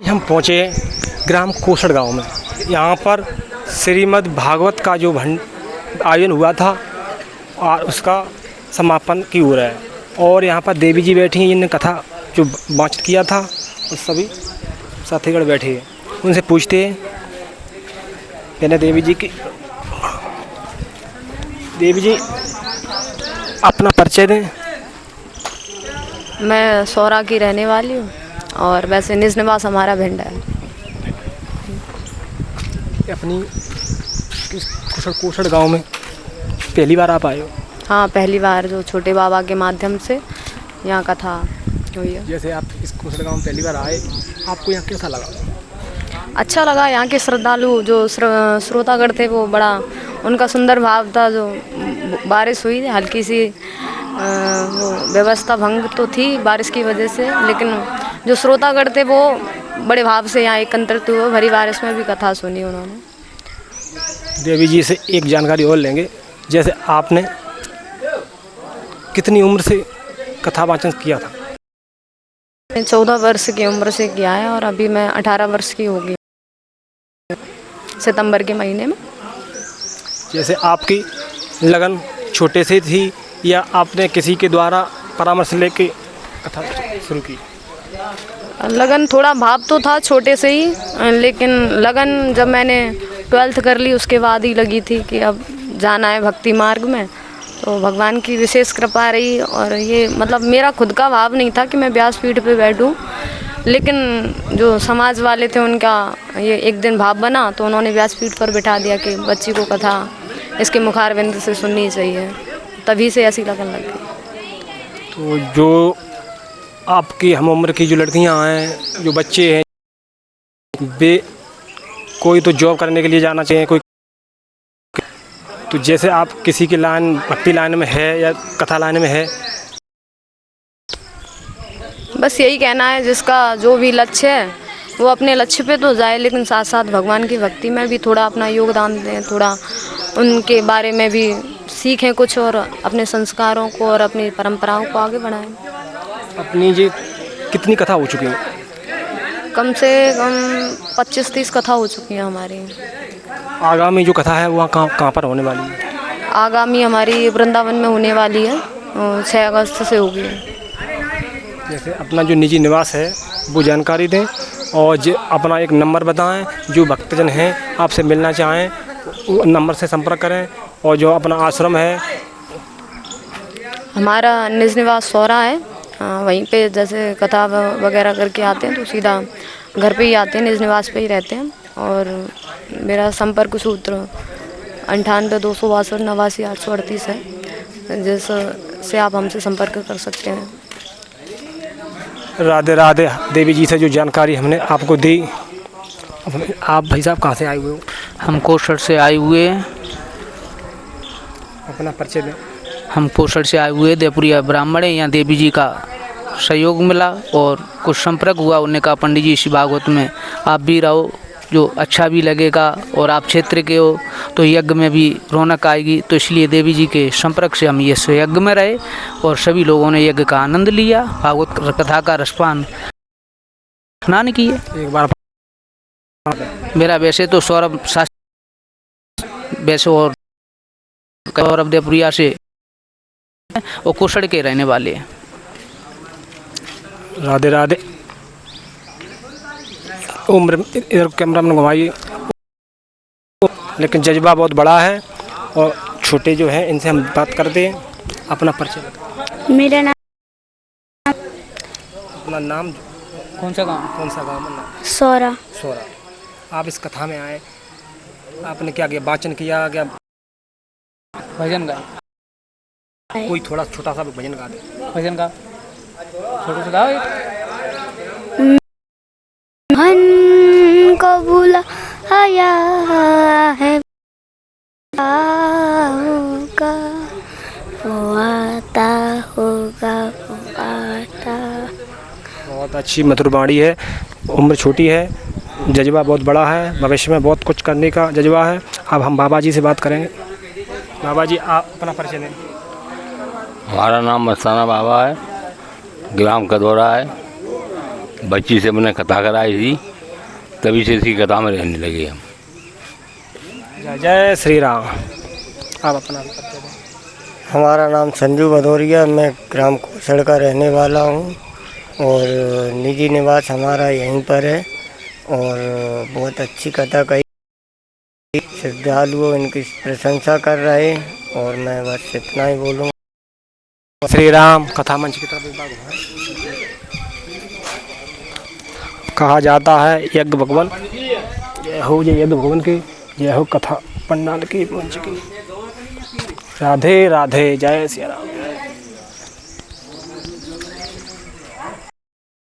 हम पहुँचे ग्राम कोसड़ गांव में। यहाँ पर श्रीमद् भागवत का जो आयोजन हुआ था और उसका समापन की ओर है और यहाँ पर देवी जी बैठी हैं जिनने कथा जो वाचन किया था और सभी साथीगण बैठे हैं। उनसे पूछते हैं पहले देवी जी अपना परिचय दें। मैं सौरा की रहने वाली हूँ और वैसे निज निवास हमारा भिंड है। अपनी कोसड़ गांव में पहली बार आप आए हो? हाँ, पहली बार जो छोटे बाबा के माध्यम से यहाँ कथा हुई है। जैसे आप इस कोसड़ गांव में पहली बार आए, आपको यहाँ कैसा लगा? अच्छा लगा। यहाँ के श्रद्धालु जो श्रोतागण थे वो बड़ा उनका सुंदर भाव था। जो बारिश हुई हल्की सी वो व्यवस्था भंग तो थी बारिश की वजह से, लेकिन जो श्रोतागण थे वो बड़े भाव से यहाँ एकत्रित हुए। भरी बारिश में भी कथा सुनी उन्होंने। देवी जी से एक जानकारी और लेंगे। जैसे आपने कितनी उम्र से कथा वाचन किया था? 14 वर्ष की उम्र से किया है और अभी मैं 18 वर्ष की होगी सितंबर के महीने में। जैसे आपकी लगन छोटे से थी या आपने किसी के द्वारा परामर्श लेके कथा शुरू की? लगन थोड़ा भाव तो था छोटे से ही, लेकिन लगन जब मैंने 12th कर ली उसके बाद ही लगी थी कि अब जाना है भक्ति मार्ग में। तो भगवान की विशेष कृपा रही और ये मतलब मेरा खुद का भाव नहीं था कि मैं व्यासपीठ पे बैठूं, लेकिन जो समाज वाले थे उनका ये एक दिन भाव बना तो उन्होंने व्यासपीठ पर बिठा दिया कि बच्ची को कथा इसके मुखारविंद से सुननी चाहिए। तभी से ऐसी लगन लग गई। तो जो आपकी हम उम्र की जो लड़कियां हैं, जो बच्चे हैं, वे कोई तो जॉब करने के लिए जाना चाहिए, कोई तो जैसे आप किसी की लाइन भक्ति लाइन में है या कथा लाइन में है? बस यही कहना है जिसका जो भी लक्ष्य है वो अपने लक्ष्य पे तो जाए, लेकिन साथ साथ भगवान की भक्ति में भी थोड़ा अपना योगदान दें, थोड़ा उनके बारे में भी सीखें कुछ और अपने संस्कारों को और अपनी परंपराओं को आगे बढ़ाएं। अपनी जी कितनी कथा हो चुकी है? कम से कम 25-30 कथा हो चुकी हैं हमारी। आगामी जो कथा है वह कहाँ पर होने वाली है? आगामी हमारी वृंदावन में होने वाली है, 6 अगस्त से होगी। जैसे अपना जो निजी निवास है वो जानकारी दें और जो अपना एक नंबर बताएं। जो भक्तजन हैं आपसे मिलना चाहें वो नंबर से संपर्क करें। और जो अपना आश्रम है हमारा निज निवास सौरा है, वहीं पे जैसे कथा वगैरह करके आते हैं तो सीधा घर पे ही आते हैं, निज निवास पे ही रहते हैं। और मेरा संपर्क सूत्र 98-262 89-838 है, जिससे आप हमसे संपर्क कर सकते हैं। राधे राधे। देवी जी से जो जानकारी हमने आपको दी। आप भाई साहब कहाँ से आए हुए हो? हम कोसड़ से आए हुए हैं। अपना परिचय दें। हम कोसड़ से आए हुए देवपुरिया ब्राह्मण हैं। यहाँ देवी जी का सहयोग मिला और कुछ संपर्क हुआ। उन्होंने कहा पंडित जी इसी भागवत में आप भी रहो, जो अच्छा भी लगेगा और आप क्षेत्र के हो तो यज्ञ में भी रौनक आएगी। तो इसलिए देवी जी के संपर्क से हम ये यज्ञ में रहे और सभी लोगों ने यज्ञ का आनंद लिया, भागवत कथा का रसपान स्नान किए। एक बार मेरा वैसे तो सौरभ शास्त्री वैसे और सौरभ देवपुरिया से और कोसड़ के रहने वाले हैं। राधे राधे। उम्र इधर कैमरा में घुमाइए। लेकिन जज्बा बहुत बड़ा है और छोटे जो हैं इनसे हम बात करते हैं। अपना परिचय। मेरा नाम अपना नाम? कौन सा गाँव? कौन सा गाँव? सौरा। सोरा। आप इस कथा में आए, आपने क्या किया? वाचन किया क्या? भजन का? कोई थोड़ा छोटा सा भजन गा दे। भजन का छोटा सा गाओ। मन को बुलाया है होगा, वो आता होगा, वो आता। बहुत अच्छी मधुर वाणी है। उम्र छोटी है, जज्बा बहुत बड़ा है, भविष्य में बहुत कुछ करने का जज्बा है। अब हम बाबा जी से बात करेंगे। बाबा जी आप अपना परिचय दें। हमारा नाम मस्ताना बाबा है, ग्राम कदौरा है। बच्ची से मैंने कथा कराई थी। तभी से इसी कथा में रहने लगे हम। जय श्री राम। आप अपना नाम बताते हैं। हमारा नाम संजू भदौरिया, मैं ग्राम कोसड़ का रहने वाला हूँ और निजी निवास हमारा यहीं पर है और बहुत अच्छी कथा कही, श्रद्धालु इनकी प्रशंसा कर रहे और मैं बस इतना ही बोलूँगा। श्री राम कथा मंच की तरफ एक बार घुमाएं। कहा जाता है यज्ञ भगवान जय हो, जय यज्ञ भगवान की जय हो, कथा पंडाल की मंच की। राधे राधे, जय श्री राम।